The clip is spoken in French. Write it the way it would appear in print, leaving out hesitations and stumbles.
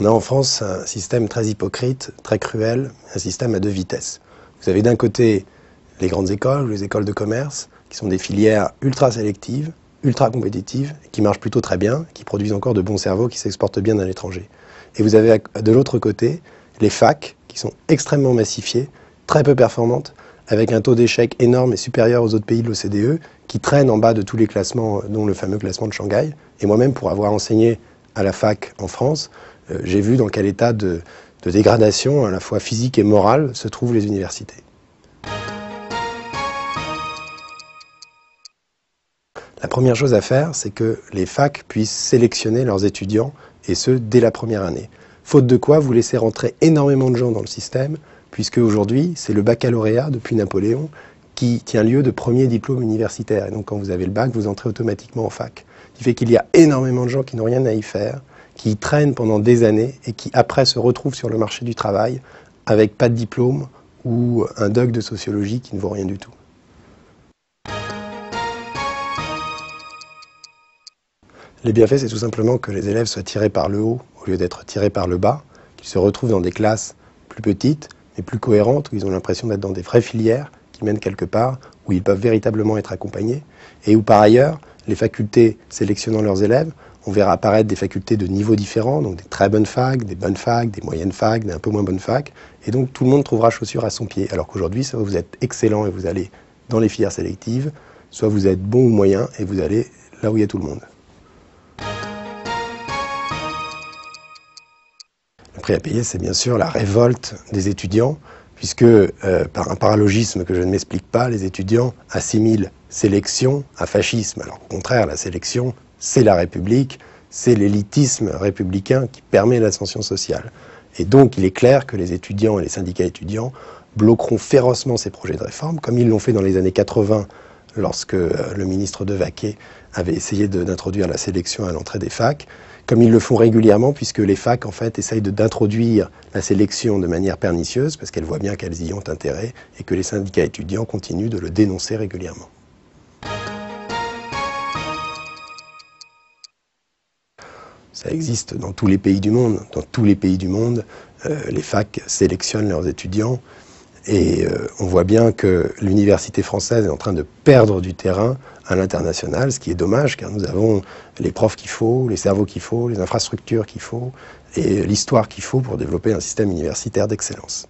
On a en France un système très hypocrite, très cruel, un système à deux vitesses. Vous avez d'un côté les grandes écoles, les écoles de commerce, qui sont des filières ultra sélectives, ultra compétitives, qui marchent plutôt très bien, qui produisent encore de bons cerveaux, qui s'exportent bien à l'étranger. Et vous avez de l'autre côté les facs, qui sont extrêmement massifiées, très peu performantes, avec un taux d'échec énorme et supérieur aux autres pays de l'OCDE, qui traînent en bas de tous les classements, dont le fameux classement de Shanghai. Et moi-même, pour avoir enseigné à la fac en France, j'ai vu dans quel état de dégradation, à la fois physique et morale, se trouvent les universités. La première chose à faire, c'est que les facs puissent sélectionner leurs étudiants, et ce, dès la première année. Faute de quoi, vous laissez rentrer énormément de gens dans le système, puisque aujourd'hui, c'est le baccalauréat, depuis Napoléon, qui tient lieu de premier diplôme universitaire. Et donc, quand vous avez le bac, vous entrez automatiquement en fac. Ce qui fait qu'il y a énormément de gens qui n'ont rien à y faire, qui y traînent pendant des années et qui, après, se retrouvent sur le marché du travail avec pas de diplôme ou un doc de sociologie qui ne vaut rien du tout. Les bienfaits, c'est tout simplement que les élèves soient tirés par le haut au lieu d'être tirés par le bas, qu'ils se retrouvent dans des classes plus petites, mais plus cohérentes, où ils ont l'impression d'être dans des vraies filières qui mènent quelque part, où ils peuvent véritablement être accompagnés, et où par ailleurs, les facultés sélectionnant leurs élèves, on verra apparaître des facultés de niveaux différents, donc des très bonnes facs, des moyennes facs, des un peu moins bonnes facs, et donc tout le monde trouvera chaussure à son pied, alors qu'aujourd'hui, soit vous êtes excellent et vous allez dans les filières sélectives, soit vous êtes bon ou moyen et vous allez là où il y a tout le monde. Le prix à payer, c'est bien sûr la révolte des étudiants, puisque par un paralogisme que je ne m'explique pas, les étudiants assimilent sélection à fascisme. Alors au contraire, la sélection, c'est la République, c'est l'élitisme républicain qui permet l'ascension sociale. Et donc il est clair que les étudiants et les syndicats étudiants bloqueront férocement ces projets de réforme, comme ils l'ont fait dans les années 80, lorsque le ministre Devaquet avait essayé d'introduire la sélection à l'entrée des facs, comme ils le font régulièrement, puisque les facs, en fait, essayent d'introduire la sélection de manière pernicieuse, parce qu'elles voient bien qu'elles y ont intérêt, et que les syndicats étudiants continuent de le dénoncer régulièrement. Ça existe dans tous les pays du monde. Dans tous les pays du monde, les facs sélectionnent leurs étudiants, et on voit bien que l'université française est en train de perdre du terrain à l'international, ce qui est dommage, car nous avons les profs qu'il faut, les cerveaux qu'il faut, les infrastructures qu'il faut, et l'histoire qu'il faut pour développer un système universitaire d'excellence.